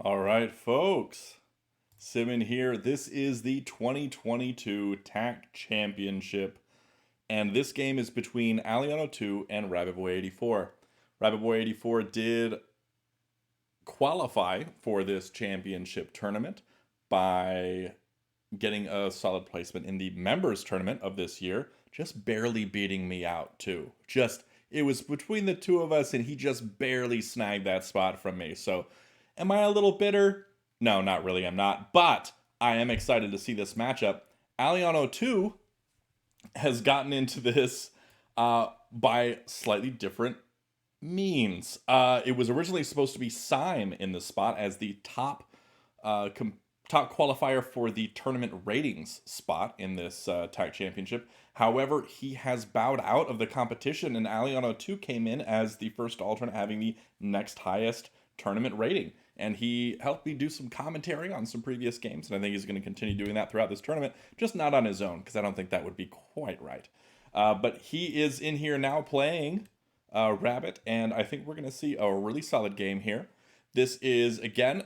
All right, folks. Syme here. This is the 2022 TAC Championship, and this game is between alion02 and rabbitboy84. Rabbitboy84 did qualify for this championship tournament by getting a solid placement in the members tournament of this year, just barely beating me out too. It was between the two of us and he just barely snagged that spot from me. So am I a little bitter? No, not really, I'm not. But I am excited to see this matchup. alion02 has gotten into this by slightly different means. It was originally supposed to be Syme in the spot as the top qualifier for the tournament ratings spot in this TAC championship. However, he has bowed out of the competition, and alion02 came in as the first alternate having the next highest tournament rating. And he helped me do some commentary on some previous games, and I think he's going to continue doing that throughout this tournament, just not on his own, because I don't think that would be quite right. But he is in here now playing Rabbit, and I think we're going to see a really solid game here. This is, again,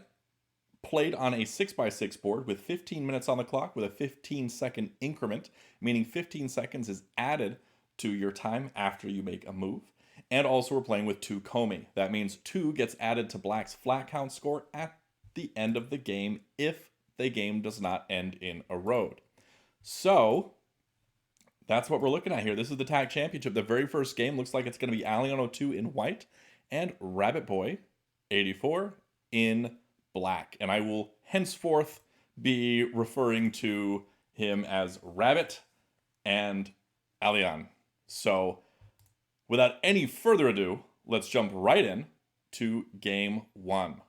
played on a 6x6 board with 15 minutes on the clock with a 15-second increment, meaning 15 seconds is added to your time after you make a move. And also we're playing with 2 komi. That means 2 gets added to black's flat count score at the end of the game if the game does not end in a road. So that's what we're looking at here. This is the TAG Championship. The very first game looks like it's going to be alion02 in white and rabbitboy84 in black. And I will henceforth be referring to him as Rabbit and Alion. So without any further ado, let's jump right in to game 1.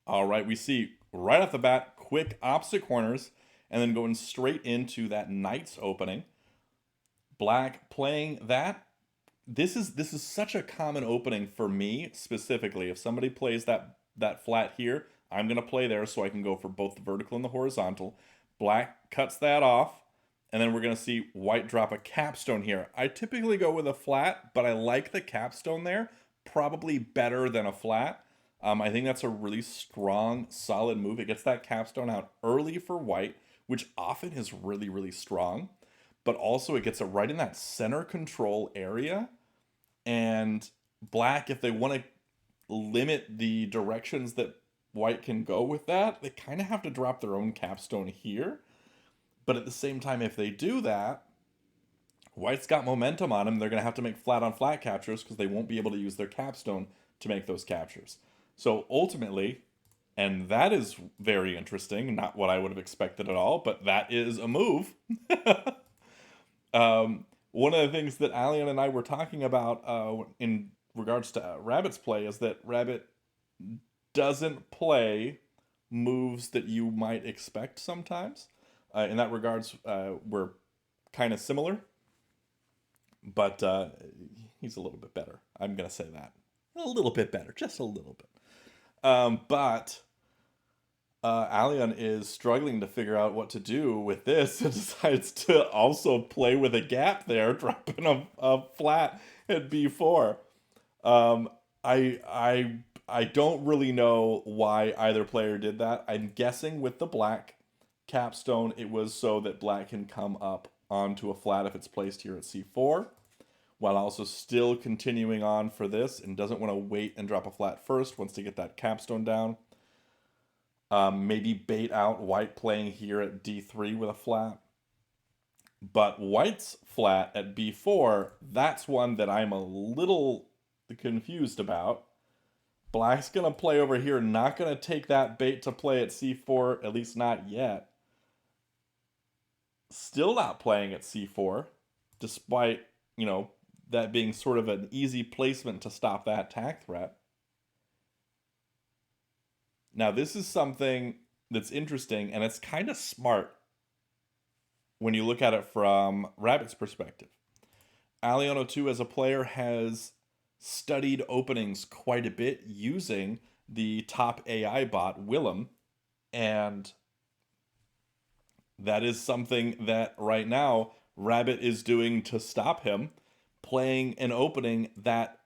All right, we see right off the bat, quick opposite corners, and then going straight into that knight's opening. Black playing that. This is such a common opening for me specifically. If somebody plays that flat here, I'm gonna play there so I can go for both the vertical and the horizontal. Black cuts that off, and then we're gonna see white drop a capstone here. I typically go with a flat, but I like the capstone there probably better than a flat. I think that's a really strong, solid move. It gets that capstone out early for white, which often is really, really strong. But also it gets it right in that center control area. And black, if they want to limit the directions that white can go with that, they kind of have to drop their own capstone here. But at the same time, if they do that, white's got momentum on them. They're going to have to make flat on flat captures because they won't be able to use their capstone to make those captures. So ultimately, and that is very interesting, not what I would have expected at all, but that is a move. One of the things that Alion and I were talking about in regards to Rabbit's play is that Rabbit doesn't play moves that you might expect sometimes. In that regards, we're kind of similar, but he's a little bit better. I'm going to say that. A little bit better, just a little bit. But Alion is struggling to figure out what to do with this and decides to also play with a gap there, dropping a flat at b4. I don't really know why either player did that. I'm guessing with the black capstone, it was so that black can come up onto a flat if it's placed here at c4, while also still continuing on for this and doesn't want to wait and drop a flat first, wants to get that capstone down. Maybe bait out white playing here at d3 with a flat. But white's flat at b4, that's one that I'm a little confused about. Black's going to play over here, not going to take that bait to play at c4, at least not yet. Still not playing at c4, despite, that being sort of an easy placement to stop that attack threat. Now, this is something that's interesting, and it's kind of smart when you look at it from Rabbit's perspective. alion02 as a player has studied openings quite a bit using the top AI bot, Willem, and that is something that right now Rabbit is doing to stop him, playing an opening that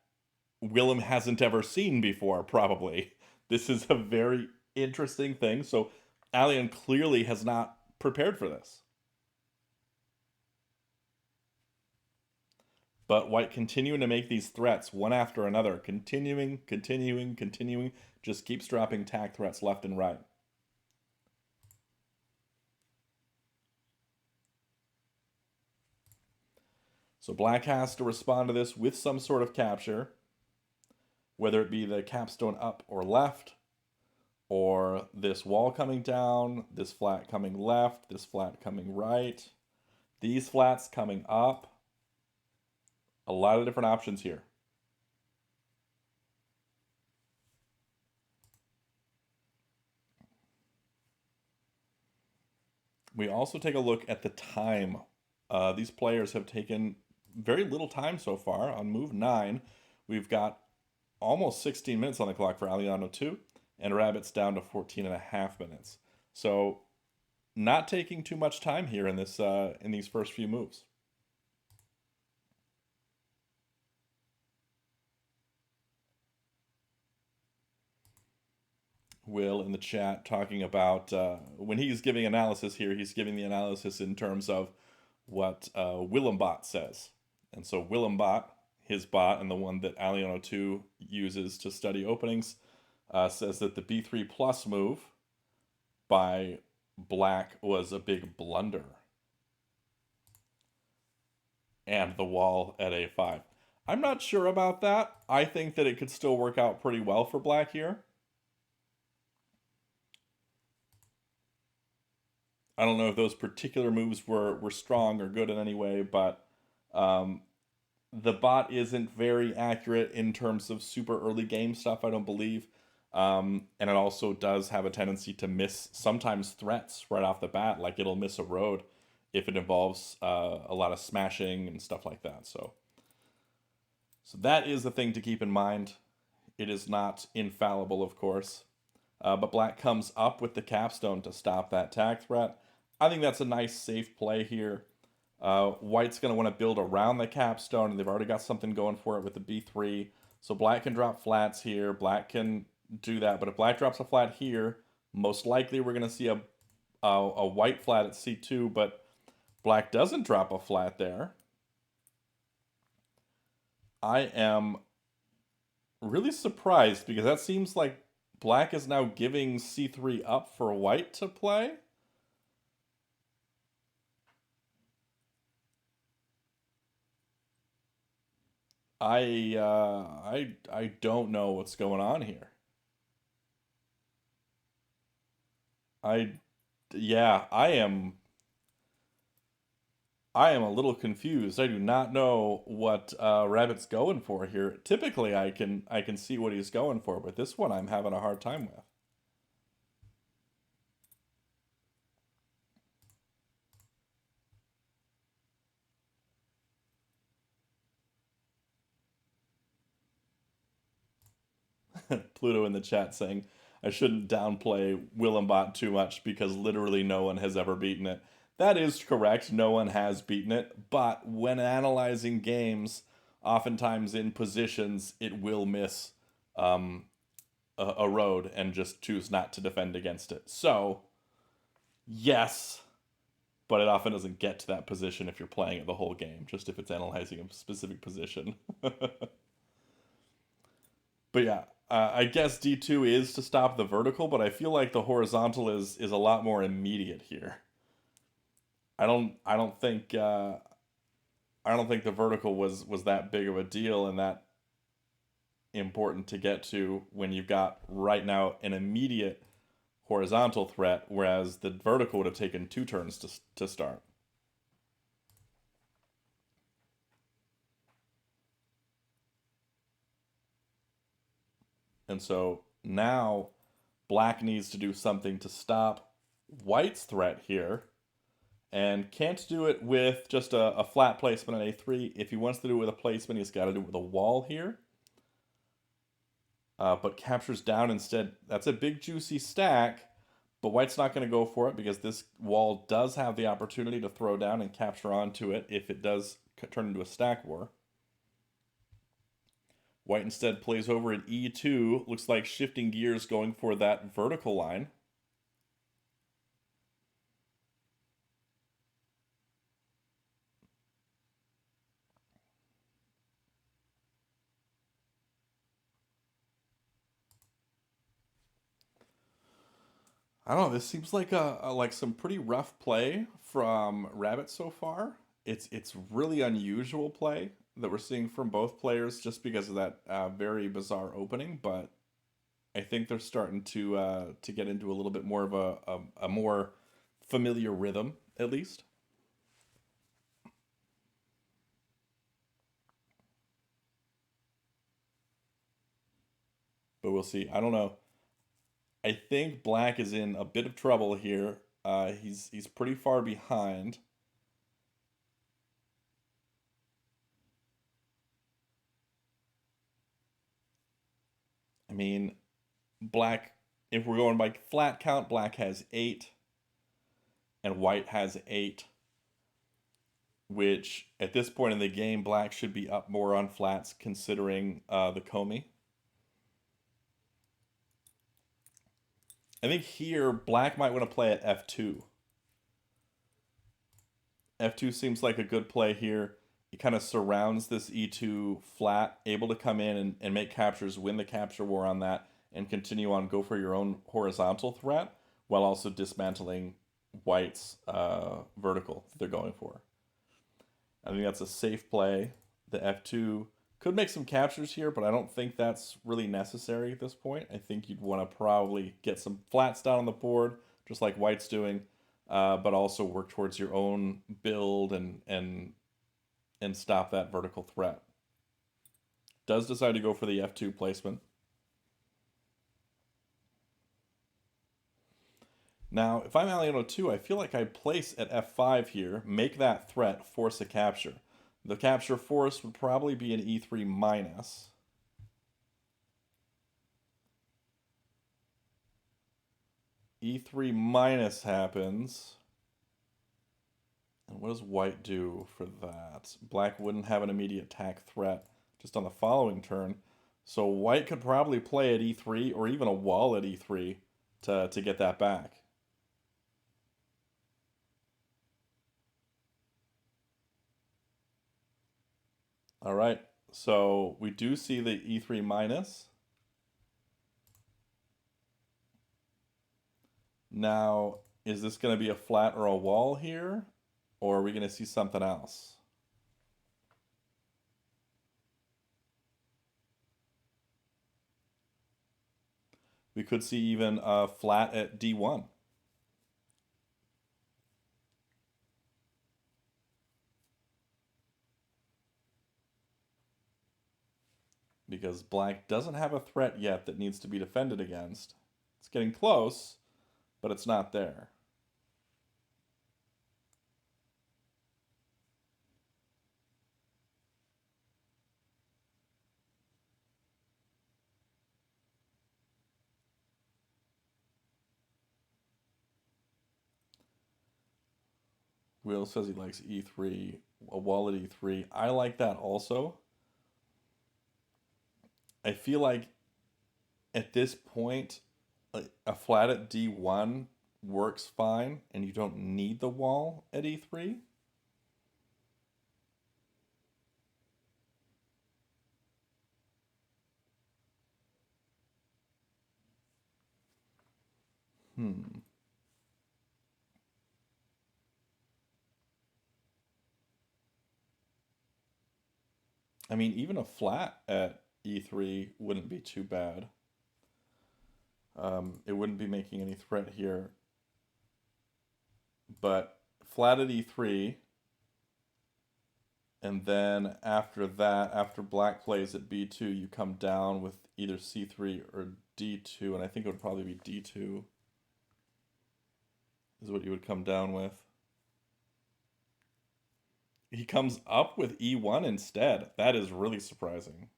Willem hasn't ever seen before, probably. This is a very interesting thing. So Alion clearly has not prepared for this. But White continuing to make these threats one after another, continuing, just keeps dropping tag threats left and right. So Black has to respond to this with some sort of capture, whether it be the capstone up or left, or this wall coming down, this flat coming left, this flat coming right, these flats coming up. A lot of different options here. We also take a look at the time. These players have taken very little time so far. On move 9, we've got almost 16 minutes on the clock for alion02, and Rabbit's down to 14 and a half minutes. So not taking too much time here in this in these first few moves. Will in the chat talking about when he's giving analysis here, he's giving the analysis in terms of what Willembot says. And so Willembot, his bot, and the one that alion02 uses to study openings, says that the b3 plus move by Black was a big blunder. And the wall at a5. I'm not sure about that. I think that it could still work out pretty well for Black here. I don't know if those particular moves were strong or good in any way, but the bot isn't very accurate in terms of super early game stuff, I don't believe. And it also does have a tendency to miss sometimes threats right off the bat, like it'll miss a road if it involves a lot of smashing and stuff like that. So that is the thing to keep in mind. It is not infallible, of course. But Black comes up with the capstone to stop that tag threat. I think that's a nice, safe play here. White's going to want to build around the capstone, and they've already got something going for it with the b3. So Black can drop flats here. Black can do that. But if Black drops a flat here, most likely we're going to see a white flat at c2, but Black doesn't drop a flat there. I am really surprised because that seems like Black is now giving c3 up for White to play. I don't know what's going on here. Yeah, I am a little confused. I do not know what Rabbit's going for here. Typically, I can see what he's going for, but this one I'm having a hard time with. Pluto in the chat saying, I shouldn't downplay Willembot too much because literally no one has ever beaten it. That is correct, no one has beaten it, but when analyzing games, oftentimes in positions, it will miss a road and just choose not to defend against it. So, yes, but it often doesn't get to that position if you're playing it the whole game, just if it's analyzing a specific position. But yeah, I guess D2 is to stop the vertical, but I feel like the horizontal is a lot more immediate here. I don't think the vertical was that big of a deal and that important to get to when you've got right now an immediate horizontal threat, whereas the vertical would have taken 2 turns to start. And so now Black needs to do something to stop White's threat here, and can't do it with just a flat placement on a3. If he wants to do it with a placement, he's got to do it with a wall here. But captures down instead. That's a big juicy stack, but White's not going to go for it because this wall does have the opportunity to throw down and capture onto it if it does turn into a stack war. White instead plays over at e2. Looks like shifting gears, going for that vertical line. I don't know. This seems like like some pretty rough play from Rabbit so far. It's really unusual play that we're seeing from both players just because of that very bizarre opening. But I think they're starting to get into a little bit more of a more familiar rhythm, at least. But we'll see. I don't know. I think Black is in a bit of trouble here. He's pretty far behind. I mean, Black. If we're going by flat count, Black has 8, and White has 8. Which at this point in the game, Black should be up more on flats considering the komi. I think here Black might want to play at f2. F2 seems like a good play here. He kind of surrounds this e2 flat, able to come in and make captures, win the capture war on that, and continue on, go for your own horizontal threat, while also dismantling White's vertical that they're going for. I think that's a safe play. The f2 could make some captures here, but I don't think that's really necessary at this point. I think you'd want to probably get some flats down on the board, just like White's doing, but also work towards your own build and stop that vertical threat. Does decide to go for the f2 placement. Now, if I'm alion02, I feel like I place at f5 here, make that threat, force a capture. The capture force would probably be an e3 minus. E3 minus happens. And what does White do for that? Black wouldn't have an immediate attack threat just on the following turn. So White could probably play at e3 or even a wall at e3 to get that back. All right, so we do see the e3 minus. Now, is this going to be a flat or a wall here? Or are we going to see something else? We could see even a flat at d1. Because Black doesn't have a threat yet that needs to be defended against. It's getting close, but it's not there. Will says he likes e3, a wall at e3. I like that also. I feel like at this point, a flat at d1 works fine, and you don't need the wall at e3. Hmm. I mean, even a flat at e3 wouldn't be too bad. It wouldn't be making any threat here. But flat at e3, and then after that, after Black plays at b2, you come down with either c3 or d2, and I think it would probably be d2 is what you would come down with. He comes up with e1 instead. That is really surprising.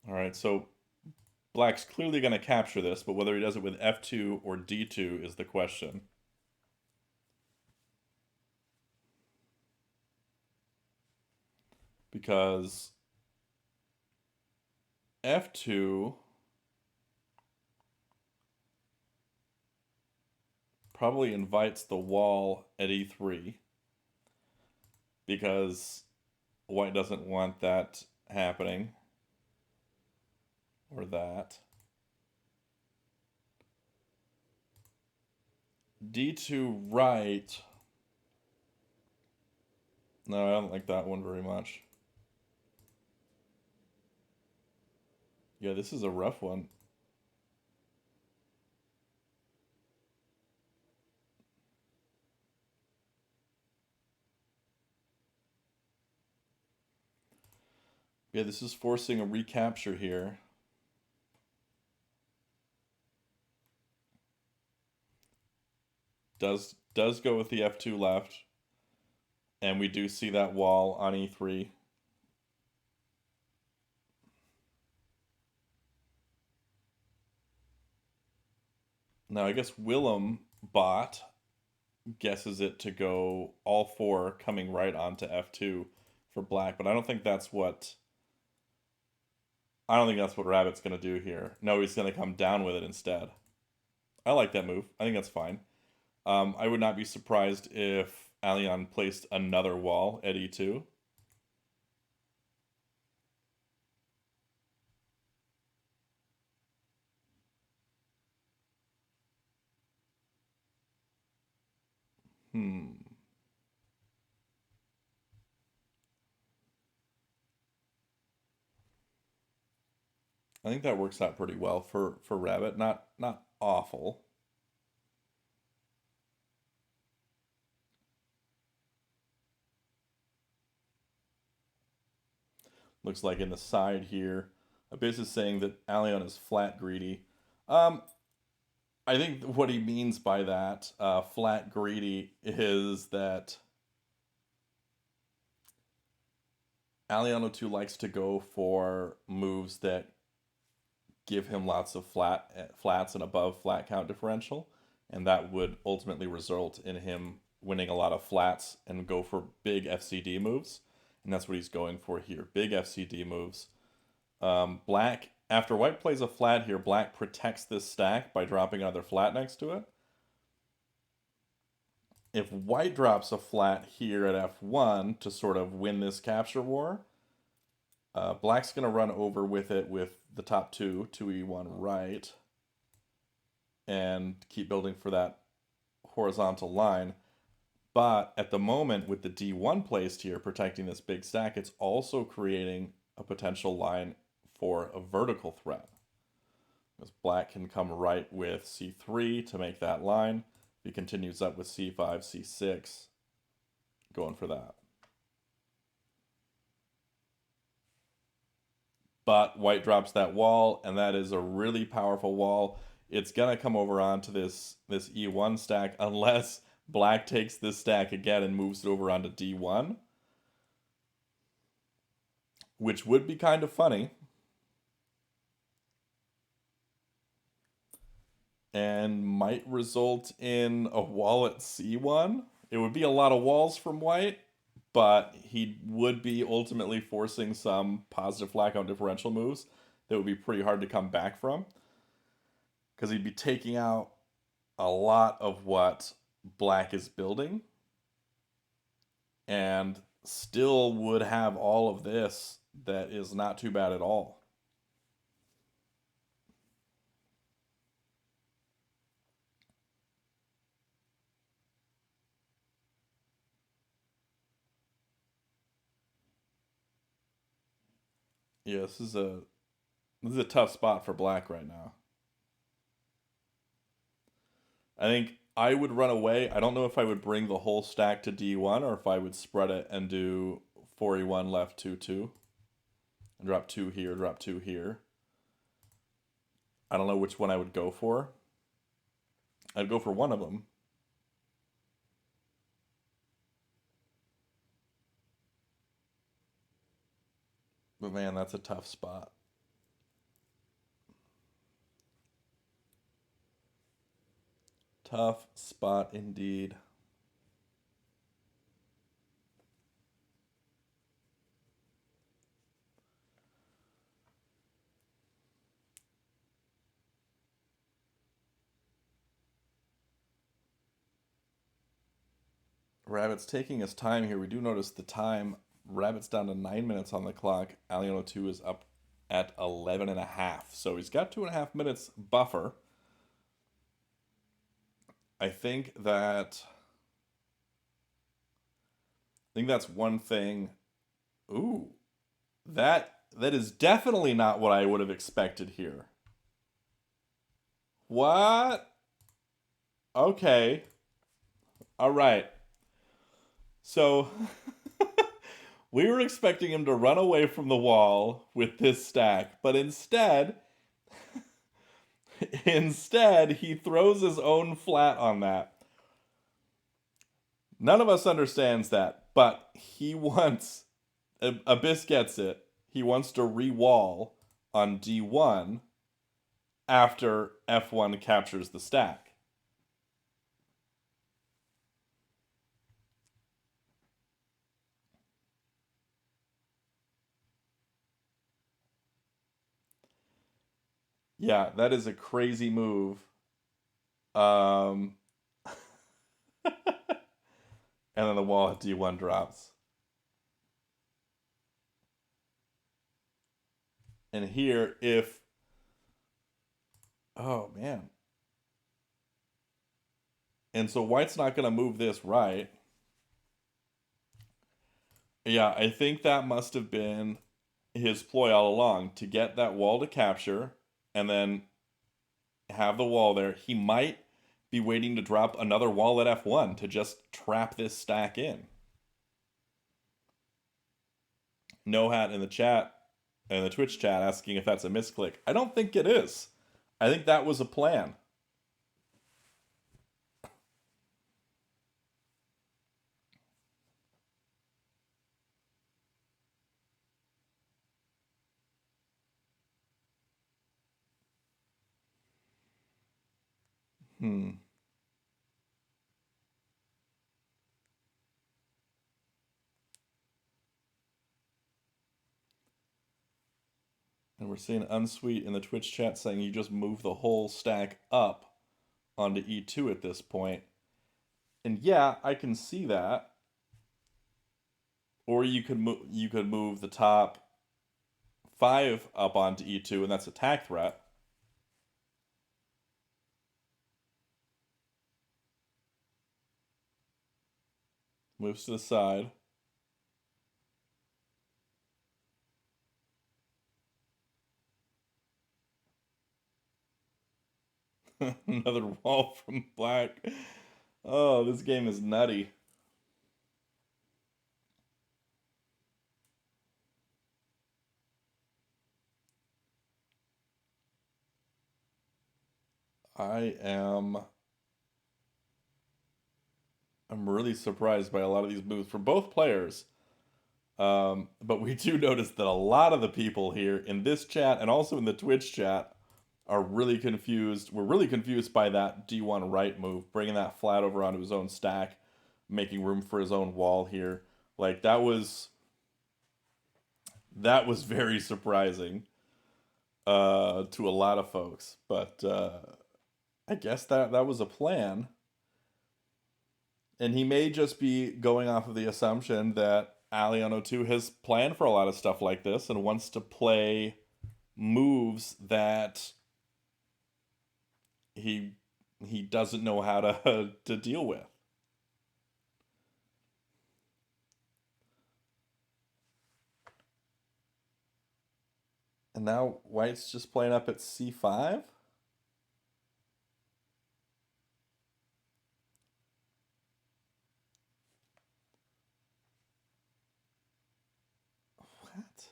All right, so Black's clearly going to capture this, but whether he does it with f2 or d2 is the question. Because f2 probably invites the wall at e3 because white doesn't want that happening or that. d2 right. No, I don't like that one very much. Yeah, this is a rough one. Yeah, this is forcing a recapture here. Does go with the f2 left. And we do see that wall on e3. Now, I guess Willem bot guesses it to go all four coming right onto f2 for black, but I don't think that's what Rabbit's going to do here. No, he's going to come down with it instead. I like that move. I think that's fine. I would not be surprised if Alion placed another wall at e2. I think that works out pretty well for Rabbit. Not awful. Looks like in the side here, a base is saying that Alion is flat greedy. I think what he means by that, flat greedy, is that alion02 likes to go for moves that give him lots of flats and above flat count differential, and that would ultimately result in him winning a lot of flats and go for big FCD moves, and that's what he's going for here, big FCD moves. Black, after white plays a flat here, black protects this stack by dropping another flat next to it. If white drops a flat here at f1 to sort of win this capture war, black's going to run over with it with the top two, 2e1 right, and keep building for that horizontal line. But at the moment, with the d1 placed here, protecting this big stack, it's also creating a potential line for a vertical threat. Because black can come right with c3 to make that line. He continues up with c5, c6, going for that. But white drops that wall, and that is a really powerful wall. It's gonna come over onto this e1 stack unless black takes this stack again and moves it over onto d1, which would be kind of funny. And might result in a wall at c1. It would be a lot of walls from white, but he would be ultimately forcing some positive flat count differential moves that would be pretty hard to come back from, because he'd be taking out a lot of what black is building and still would have all of this that is not too bad at all. Yeah, this is a tough spot for black right now. I think I would run away. I don't know if I would bring the whole stack to d1 or if I would spread it and do 4e1 left 2-2 and drop 2 here, drop 2 here. I don't know which one I would go for. I'd go for one of them. But man, that's a tough spot. Tough spot indeed. Rabbit's taking his time here. We do notice the time. Rabbit's down to 9 minutes on the clock. alion02 is up at 11 and a half. So he's got 2.5 minutes buffer. I think that's one thing. Ooh, that is definitely not what I would have expected here. What? Okay. All right. So we were expecting him to run away from the wall with this stack, but instead he throws his own flat on that. None of us understands that, but he wants Abyss gets it. He wants to re-wall on D1 after F1 captures the stack. Yeah, that is a crazy move. Um, and then the wall at D1 drops. And here, if... Oh, man. And so white's not going to move this right. Yeah, I think that must have been his ploy all along, to get that wall to capture and then have the wall there. He might be waiting to drop another wall at F1 to just trap this stack in. No Hat in the chat, in the Twitch chat, asking if that's a misclick. I don't think it is. I think that was a plan. Hmm. And we're seeing Unsweet in the Twitch chat saying you just move the whole stack up onto E2 at this point. And yeah, I can see that. Or you could move the top 5 up onto E2, and that's attack threat. Moves to the side. Another wall from black. Oh, this game is nutty. I'm really surprised by a lot of these moves from both players. But we do notice that a lot of the people here in this chat and also in the Twitch chat are really confused. We're really confused by that D1 right move, bringing that flat over onto his own stack, making room for his own wall here. Like, that was very surprising to a lot of folks. But I guess that was a plan. And he may just be going off of the assumption that alion02 has planned for a lot of stuff like this and wants to play moves that he doesn't know how to to deal with. And now white's just playing up at C5. What?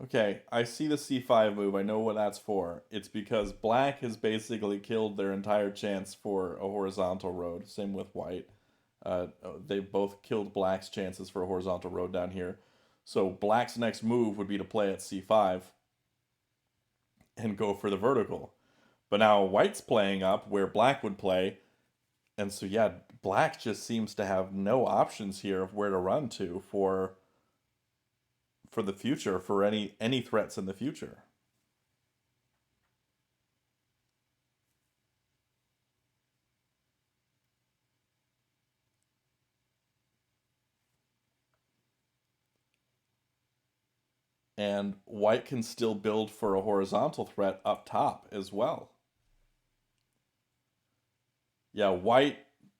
Okay, I see the C5 move. I know what that's for. It's because black has basically killed their entire chance for a horizontal road. Same with white. They both killed black's chances for a horizontal road down here. So black's next move would be to play at C5 and go for the vertical. But now white's playing up where black would play, and so yeah, black just seems to have no options here of where to run to for the future, for any threats in the future. And white can still build for a horizontal threat up top as well. Yeah, white,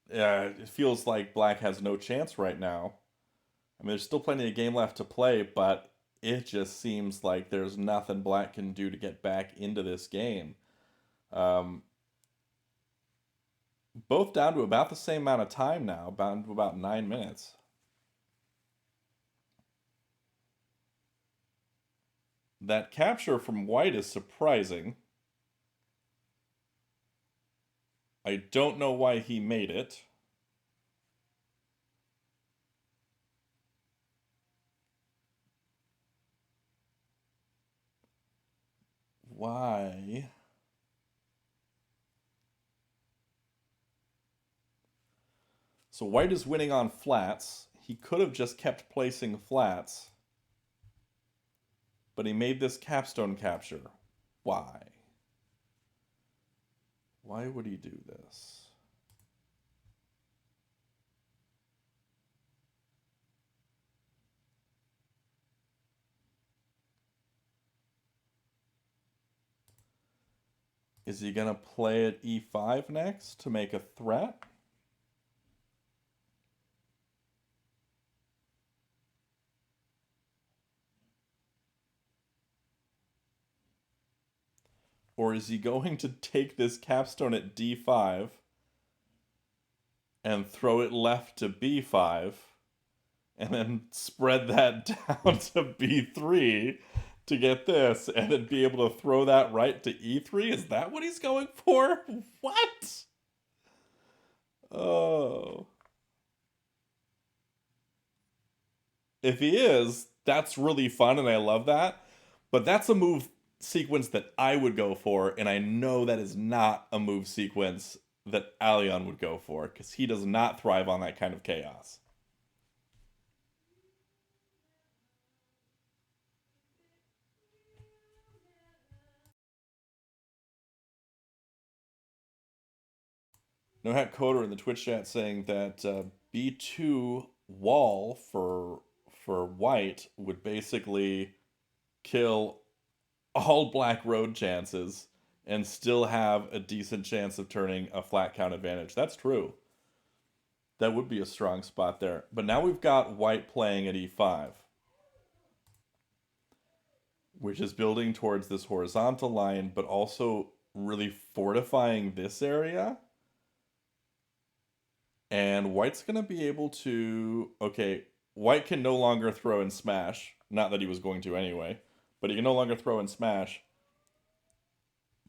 it feels like black has no chance right now. I mean, there's still plenty of game left to play, but it just seems like there's nothing black can do to get back into this game. Um, both down to about the same amount of time now, down to about 9 minutes. That capture from white is surprising. I don't know why he made it. Why? So white is winning on flats. He could have just kept placing flats, but he made this capstone capture. Why? Why would he do this? Is he gonna play at e5 next to make a threat? Or is he going to take this capstone at d5 and throw it left to b5 and then spread that down to b3 to get this and then be able to throw that right to e3? Is that what he's going for? What? Oh. If he is, that's really fun and I love that. But that's a move sequence that I would go for, and I know that is not a move sequence that Alion would go for, because he does not thrive on that kind of chaos. No Hat Coder in the Twitch chat saying that B2 wall for white would basically kill all black road chances and still have a decent chance of turning a flat count advantage. That's true. That would be a strong spot there. But now we've got white playing at e5, which is building towards this horizontal line, but also really fortifying this area. And white's going to be able to... Okay, white can no longer throw and smash. Not that he was going to anyway. But he can no longer throw and smash.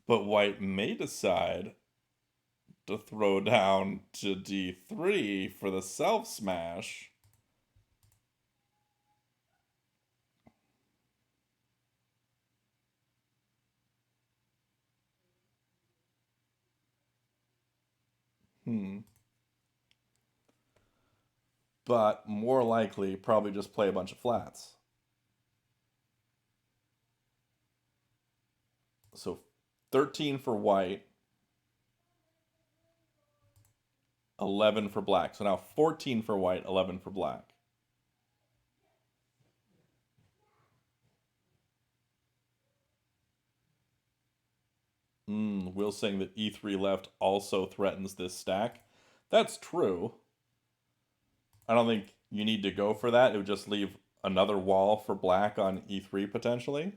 But white may decide to throw down to d3 for the self smash. But more likely, probably just play a bunch of flats. So 13 for white, 11 for black. So now 14 for white, 11 for black. Will saying that e3 left also threatens this stack. That's true. I don't think you need to go for that. It would just leave another wall for black on e3 potentially.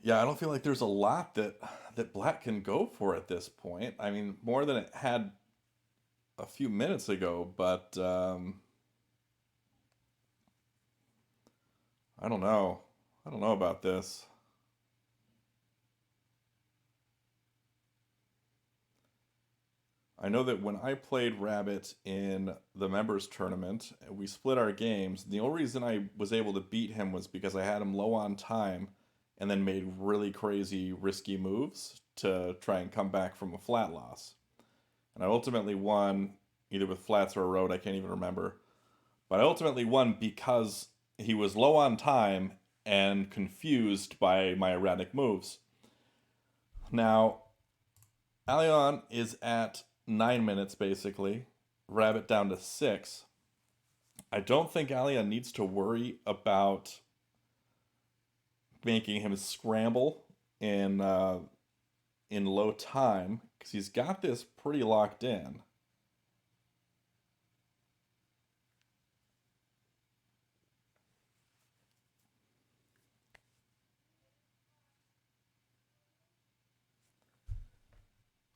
Yeah, I don't feel like there's a lot that black can go for at this point. I mean, more than it had a few minutes ago, but I don't know. I don't know about this. I know that when I played Rabbit in the members tournament, we split our games. The only reason I was able to beat him was because I had him low on time and then made really crazy risky moves to try and come back from a flat loss. And I ultimately won either with flats or a road, I can't even remember. But I ultimately won because he was low on time and confused by my erratic moves. Now, Alion is at 9 minutes basically, Rabbit down to 6. I don't think Alion needs to worry about making him scramble in low time because he's got this pretty locked in.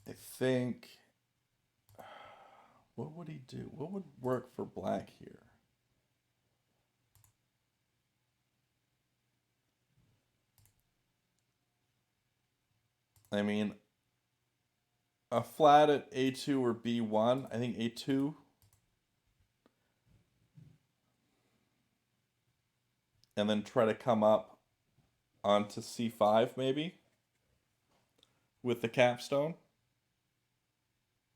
I think. What would he do? What would work for black here? I mean, a flat at A2 or B1. I think A2. And then try to come up onto C5 maybe with the capstone,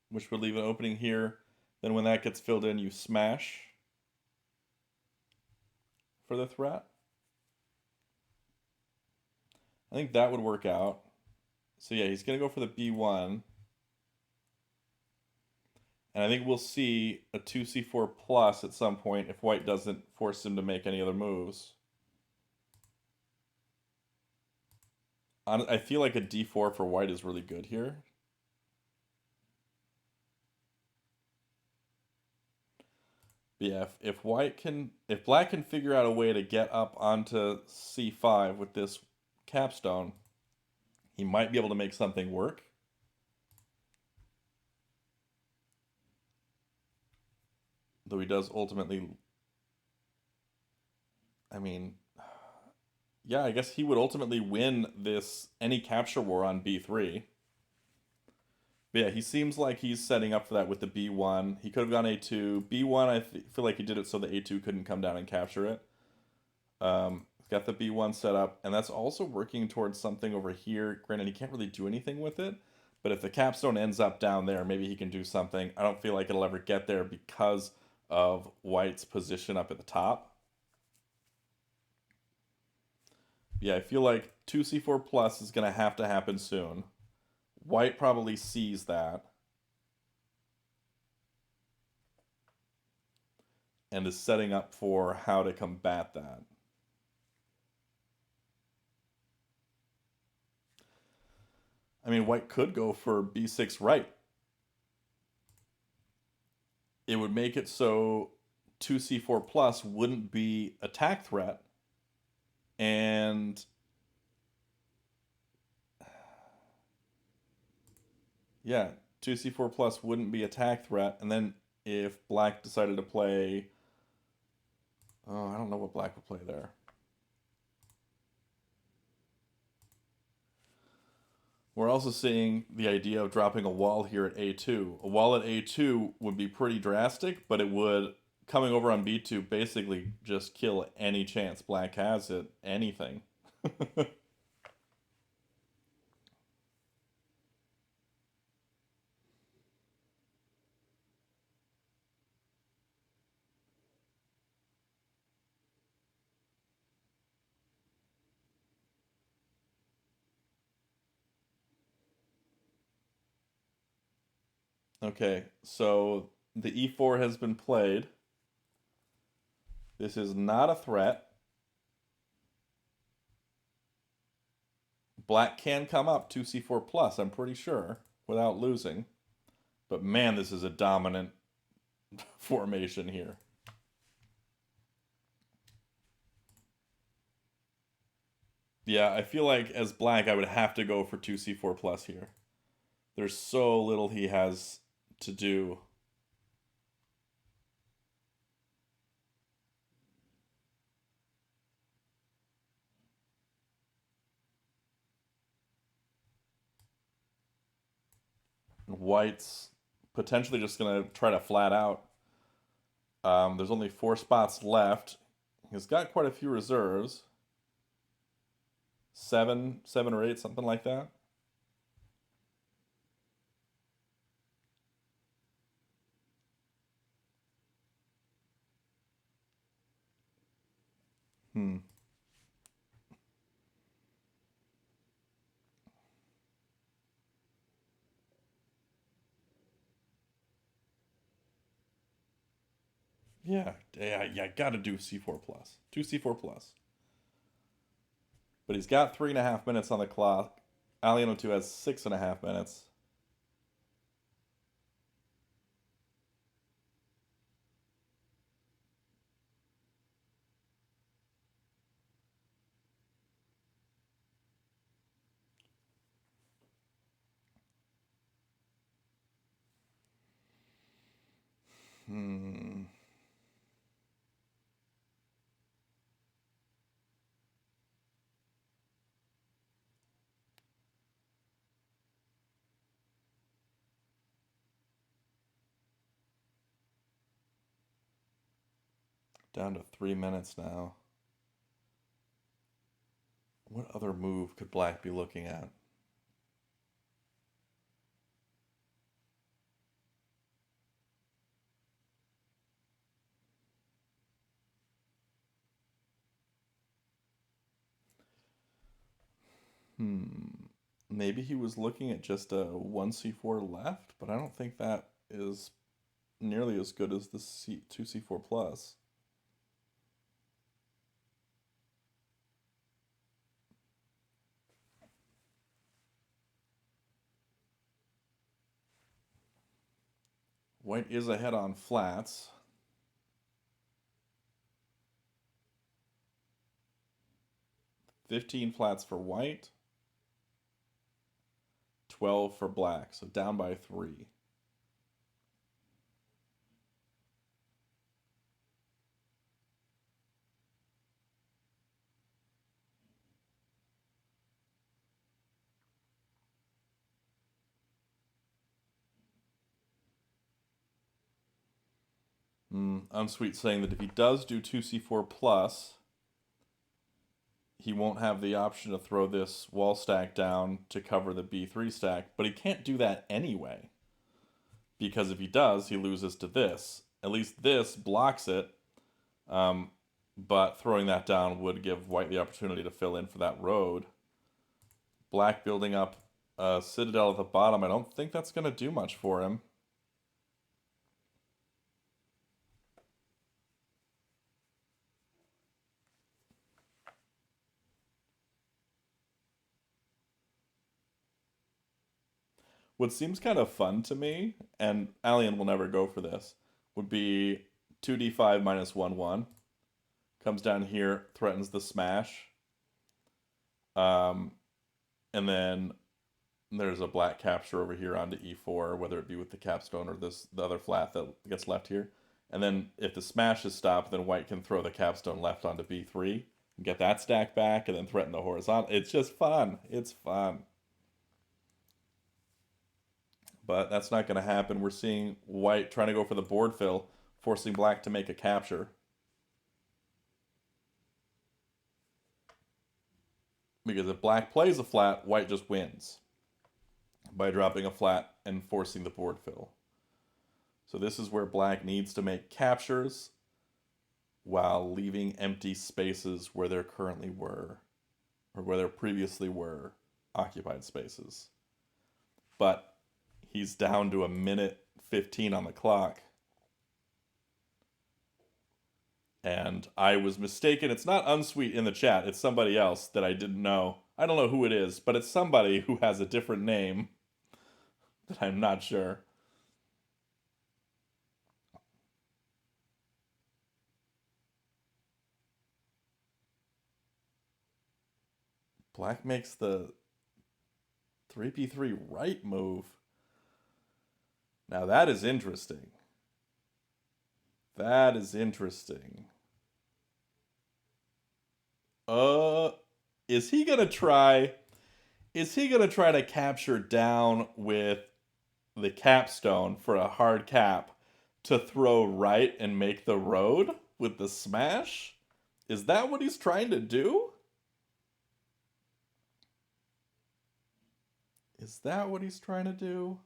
which would leave an opening here. Then when that gets filled in, you smash for the threat. I think that would work out. So yeah, he's going to go for the B1. And I think we'll see a 2c4 plus at some point if white doesn't force him to make any other moves. I feel like a d4 for white is really good here. But yeah, if black can figure out a way to get up onto c5 with this capstone, he might be able to make something work. Though he does ultimately, I mean, yeah, I guess he would ultimately win this any capture war on b3. But yeah, he seems like he's setting up for that with the b1. He could have gone a2. b1, feel like he did it so the a2 couldn't come down and capture it. Got the b1 set up, and that's also working towards something over here. Granted, he can't really do anything with it, but if the capstone ends up down there, maybe he can do something. I don't feel like it'll ever get there because of white's position up at the top. Yeah, I feel like 2c4 plus is going to happen soon. White probably sees that and is setting up for how to combat that. I mean, white could go for b6 right. It would make it so 2c4 plus wouldn't be attack threat, and yeah, 2c4 plus wouldn't be attack threat, and then if black decided to play, oh, I don't know what black would play there. We're also seeing the idea of dropping a wall here at A2. A wall at A2 would be pretty drastic, but it would, coming over on B2, basically just kill any chance black has at anything. Okay, so the E4 has been played. This is not a threat. Black can come up 2c4 plus, I'm pretty sure, without losing. But man, this is a dominant formation here. Yeah, I feel like as black, I would have to go for 2c4 plus here. There's so little he has to do. White's potentially just going to try to flat out. There's only 4 spots left. He's got quite a few reserves. 7 or 8, something like that. Hmm. Yeah, gotta do C4 plus. 2 C4 plus. But he's got 3.5 minutes on the clock. alion02 has 6.5 minutes. Hmm. Down to 3 minutes now. What other move could black be looking at? Hmm. Maybe he was looking at just a 1 C4 left, but I don't think that is nearly as good as the 2 C4 plus. White is ahead on flats. 15 flats for white, 12 for black, so down by 3. Unsweet saying that if he does do 2 C4 plus, he won't have the option to throw this wall stack down to cover the B3 stack, but he can't do that anyway. Because if he does, he loses to this. At least this blocks it, but throwing that down would give white the opportunity to fill in for that road. Black building up a citadel at the bottom. I don't think that's going to do much for him. What seems kind of fun to me, and Alien will never go for this, would be 2d5 minus 1/1. Comes down here, threatens the smash. Um, and then there's a black capture over here onto e4, whether it be with the capstone or the other flat that gets left here. And then if the smash is stopped, then white can throw the capstone left onto b3, and get that stack back, and then threaten the horizontal. It's just fun. It's fun. But that's not going to happen. We're seeing white trying to go for the board fill, forcing black to make a capture. Because if black plays a flat, white just wins by dropping a flat and forcing the board fill. So this is where black needs to make captures while leaving empty spaces where there currently were, or where there previously were, occupied spaces. But he's down to 1:15 on the clock. And I was mistaken. It's not Unsweet in the chat. It's somebody else that I didn't know. I don't know who it is, but it's somebody who has a different name that I'm not sure. Black makes the 3p3 right move. Now that is interesting. That is interesting. Is he gonna try? Is he gonna try to capture down with the capstone for a hard cap to throw right and make the road with the smash? Is that what he's trying to do? Is that what he's trying to do?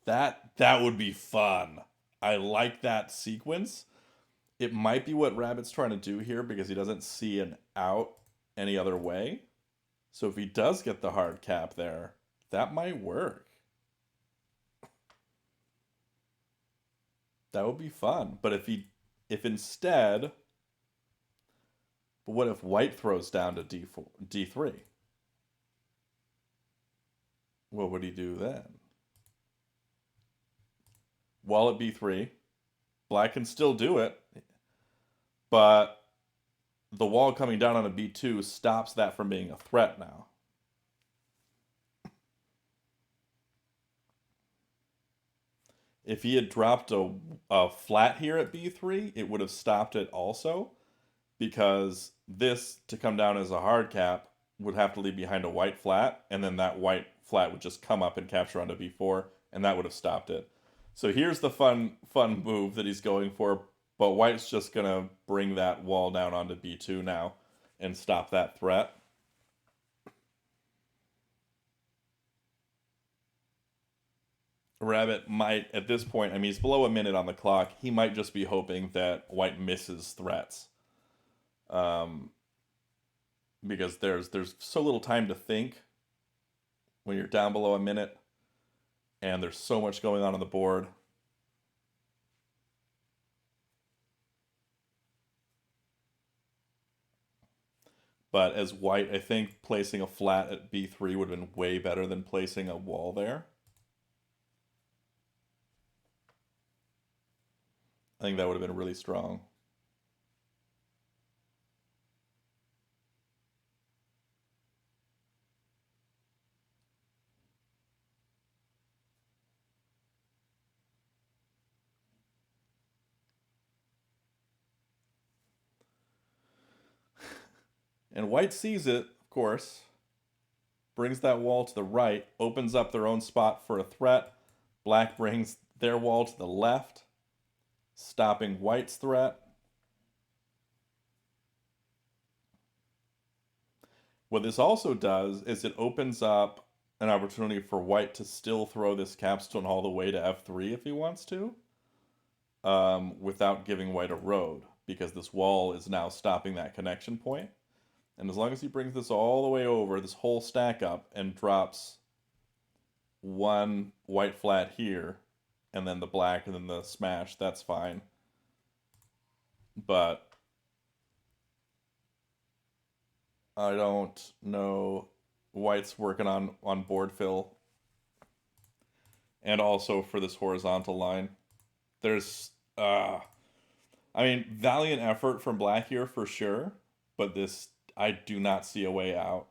That would be fun. I like that sequence. It might be what Rabbit's trying to do here because he doesn't see an out any other way. So if he does get the hard cap there, that might work. That would be fun. But if instead, but what if White throws down to D4, D3? What would he do then? Wall at B3. Black can still do it, but the wall coming down on a B2 stops that from being a threat now. If he had dropped a flat here at B3, it would have stopped it also, because this, to come down as a hard cap, would have to leave behind a white flat, and then that white flat would just come up and capture onto B4, and that would have stopped it. So here's the fun move that he's going for, but white's just going to bring that wall down onto B2 now and stop that threat. Rabbit might, at this point, I mean, he's below a minute on the clock. He might just be hoping that white misses threats. Because there's so little time to think when you're down below a minute, and there's so much going on the board. But as white, I think placing a flat at B3 would have been way better than placing a wall there. I think that would have been really strong. And white sees it, of course, brings that wall to the right, opens up their own spot for a threat. Black brings their wall to the left, stopping white's threat. What this also does is it opens up an opportunity for white to still throw this capstone all the way to F3 if he wants to, without giving white a road, because this wall is now stopping that connection point. And as long as he brings this all the way over, this whole stack up, and drops one white flat here, and then the black, and then the smash, that's fine. But I don't know. White's working on board fill. And also for this horizontal line. There's, I mean, valiant effort from black here for sure, but this, I do not see a way out.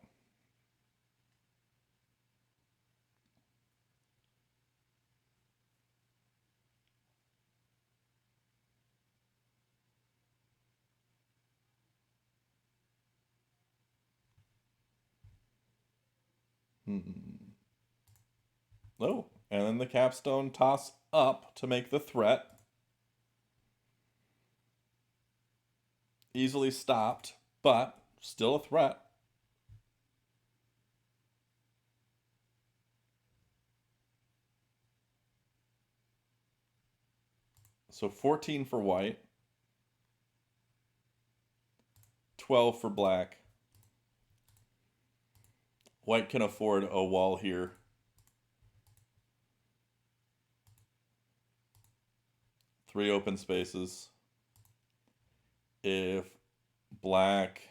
Hmm. Oh, and then the capstone toss up to make the threat. Easily stopped, but still a threat. So 14 for white, 12 for black. White can afford a wall here. Three open spaces. If black...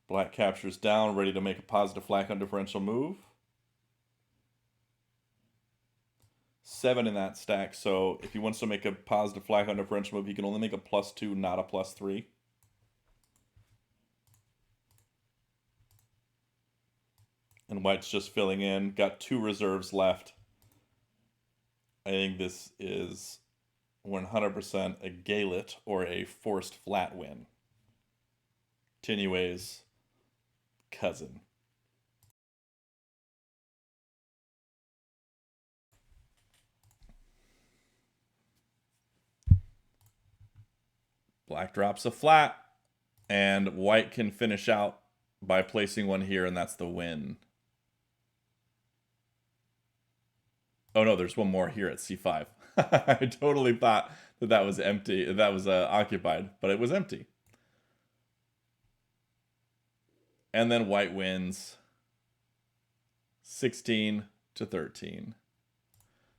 Black captures down, ready to make a positive flag on differential move. 7 in that stack, so if he wants to make a positive flag on differential move, he can only make a +2, not a +3. And white's just filling in, got 2 reserves left. I think this is 100% a Galet or a forced flat win. Tinue's cousin. Black drops a flat, and white can finish out by placing one here, and that's the win. Oh no, there's one more here at c5. I totally thought that that was empty, that was occupied, but it was empty. And then white wins 16-13.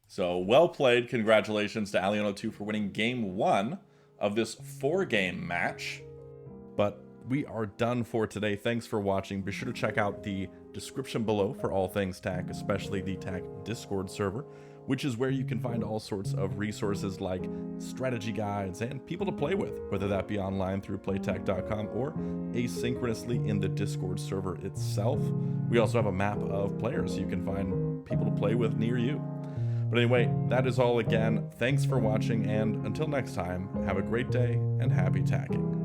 So well played. Congratulations to alion02 for winning game 1 of this 4-game match. But we are done for today. Thanks for watching. Be sure to check out the description below for all things TAC, especially the TAC Discord server, which is where you can find all sorts of resources like strategy guides and people to play with, whether that be online through playtac.com or asynchronously in the Discord server itself. We also have a map of players so you can find people to play with near you. But anyway, that is all again. Thanks for watching, and until next time, have a great day and happy tacking.